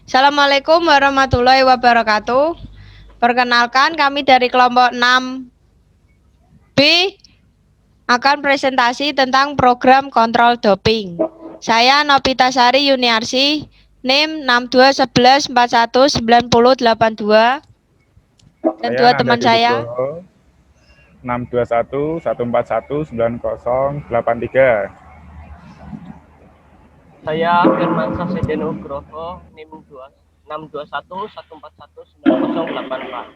Assalamualaikum warahmatullahi wabarakatuh. Perkenalkan, kami dari kelompok 6B akan presentasi tentang program kontrol doping. Saya Nopitasari Yuniarsi, NIM 6211419082, dan Saya dua Nanda teman saya. Nugroho 621141983. Saya Firmansyah Seden Nugroho, NIM 621141984.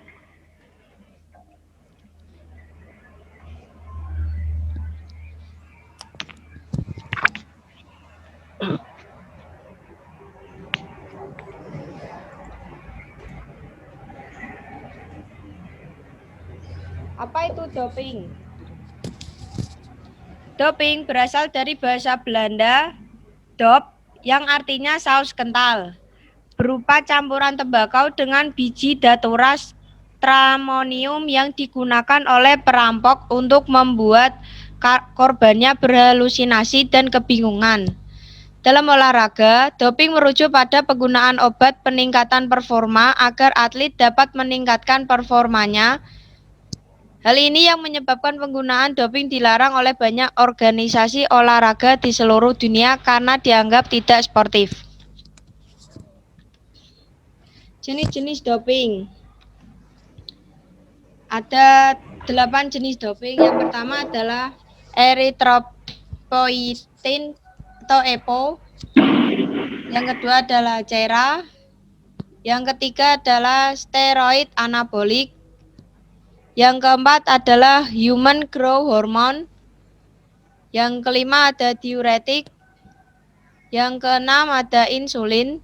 Apa itu doping? Doping berasal dari bahasa Belanda dop yang artinya saus kental, berupa campuran tembakau dengan biji datura stramonium yang digunakan oleh perampok untuk membuat korbannya berhalusinasi dan kebingungan. Dalam olahraga, doping merujuk pada penggunaan obat peningkatan performa agar atlet dapat meningkatkan performanya. Hal ini yang menyebabkan penggunaan doping dilarang oleh banyak organisasi olahraga di seluruh dunia karena dianggap tidak sportif. Jenis-jenis doping. Ada 8 jenis doping. Yang pertama adalah erythropoietin atau EPO. Yang kedua adalah cera. Yang ketiga adalah steroid anabolik. Yang keempat adalah human growth hormone. Yang kelima ada diuretik. Yang keenam ada insulin.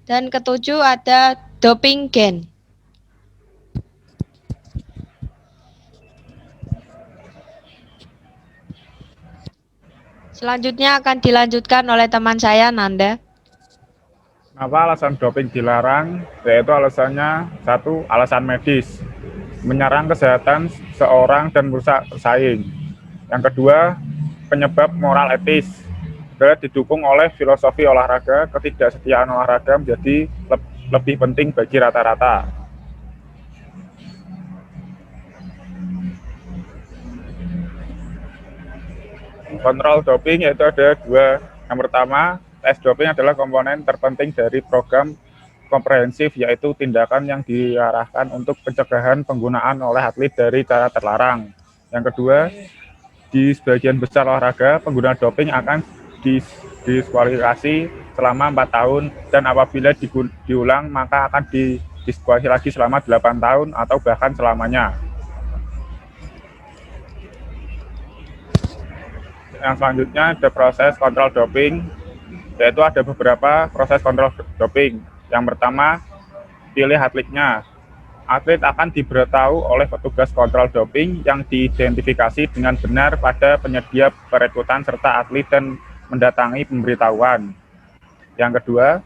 Dan ketujuh ada doping gen. Selanjutnya akan dilanjutkan oleh teman saya, Nanda. Kenapa alasan doping dilarang? Yaitu alasannya satu, alasan medis, menyerang kesehatan seorang dan merusak pesaing. Yang kedua, penyebab moral etis, adalah didukung oleh filosofi olahraga, ketidaksetiaan olahraga menjadi lebih penting bagi rata-rata. Kontrol doping yaitu ada dua. Yang pertama, tes doping adalah komponen terpenting dari program komprehensif, yaitu tindakan yang diarahkan untuk pencegahan penggunaan oleh atlet dari cara terlarang. Yang kedua, di sebagian besar olahraga, pengguna doping akan diskualifikasi selama 4 tahun, dan apabila diulang maka akan didiskualifikasi selama 8 tahun atau bahkan selamanya. Yang selanjutnya ada proses kontrol doping, yaitu ada beberapa proses kontrol doping. Yang pertama, pilih atletnya. Atlet akan diberitahu oleh petugas kontrol doping yang diidentifikasi dengan benar pada penyedia perekrutan serta atlet dan mendatangi pemberitahuan. Yang kedua,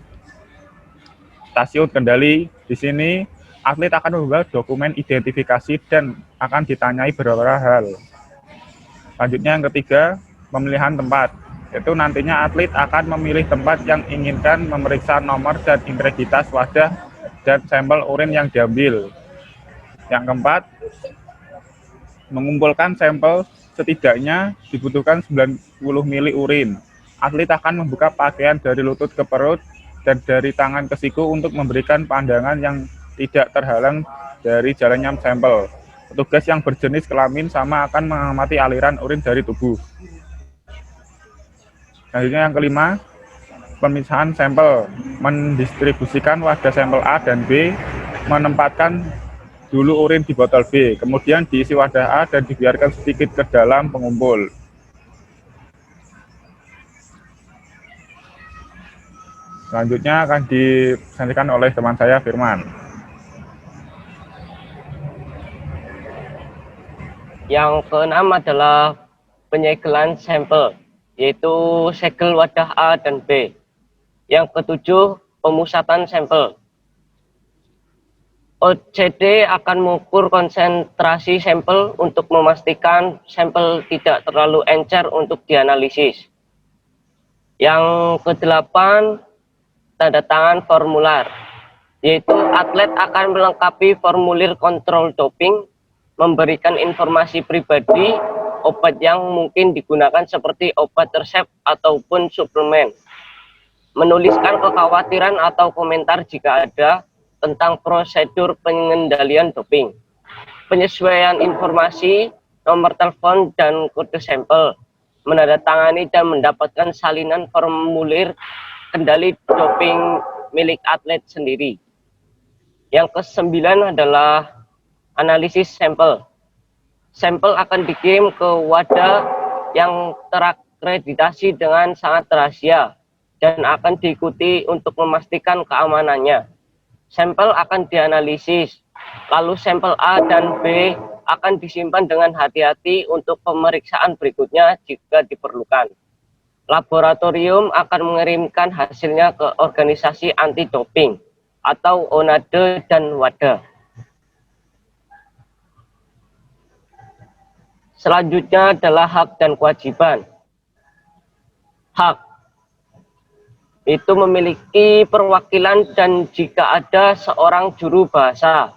stasiun kendali. Di sini atlet akan membawa dokumen identifikasi dan akan ditanyai beberapa hal. Selanjutnya yang ketiga, pemilihan tempat. Itu nantinya atlet akan memilih tempat yang inginkan memeriksa nomor dan integritas wadah dan sampel urin yang diambil. Yang keempat, mengumpulkan sampel setidaknya dibutuhkan 90 mili urin. Atlet akan membuka pakaian dari lutut ke perut dan dari tangan ke siku untuk memberikan pandangan yang tidak terhalang dari jalannya sampel. Petugas yang berjenis kelamin sama akan mengamati aliran urin dari tubuh. Selanjutnya yang kelima, pemisahan sampel. Mendistribusikan wadah sampel A dan B, menempatkan dulu urin di botol B, kemudian diisi wadah A dan dibiarkan sedikit ke dalam pengumpul. Selanjutnya akan disampaikan oleh teman saya, Firman. Yang keenam adalah penyegelan sampel, yaitu segel wadah A dan B. Yang ketujuh, pemusatan sampel. OCD akan mengukur konsentrasi sampel untuk memastikan sampel tidak terlalu encer untuk dianalisis. Yang kedelapan, tanda tangan formular, yaitu atlet akan melengkapi formulir kontrol doping, memberikan informasi pribadi, obat yang mungkin digunakan seperti obat resep ataupun suplemen, menuliskan kekhawatiran atau komentar jika ada tentang prosedur pengendalian doping, penyesuaian informasi, nomor telepon, dan kode sampel, menandatangani dan mendapatkan salinan formulir kendali doping milik atlet sendiri. Yang ke-9 adalah analisis sampel. Sampel akan dikirim ke wadah yang terakreditasi dengan sangat rahasia dan akan diikuti untuk memastikan keamanannya. Sampel akan dianalisis, lalu sampel A dan B akan disimpan dengan hati-hati untuk pemeriksaan berikutnya jika diperlukan. Laboratorium akan mengirimkan hasilnya ke organisasi anti-doping atau ONADE dan WADA. Selanjutnya adalah hak dan kewajiban. Hak itu memiliki perwakilan dan jika ada seorang juru bahasa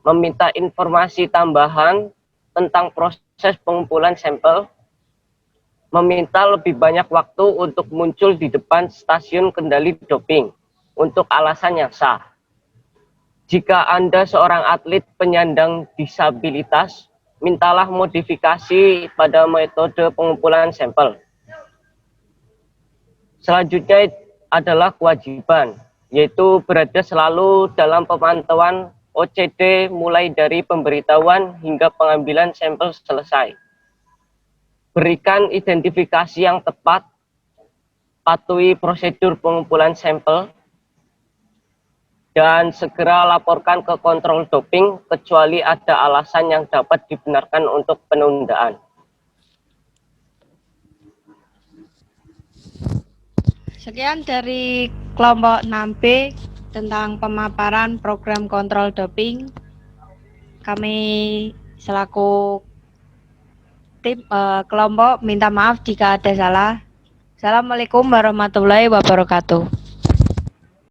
meminta informasi tambahan tentang proses pengumpulan sampel, meminta lebih banyak waktu untuk muncul di depan stasiun kendali doping untuk alasan yang sah. Jika Anda seorang atlet penyandang disabilitas, mintalah modifikasi pada metode pengumpulan sampel. Selanjutnya adalah kewajiban, yaitu berada selalu dalam pemantauan OCD mulai dari pemberitahuan hingga pengambilan sampel selesai. Berikan identifikasi yang tepat, patuhi prosedur pengumpulan sampel, dan segera laporkan ke kontrol doping kecuali ada alasan yang dapat dibenarkan untuk penundaan. Sekian dari kelompok 6B tentang pemaparan program kontrol doping. Kami selaku tim kelompok minta maaf jika ada salah. Assalamualaikum warahmatullahi wabarakatuh.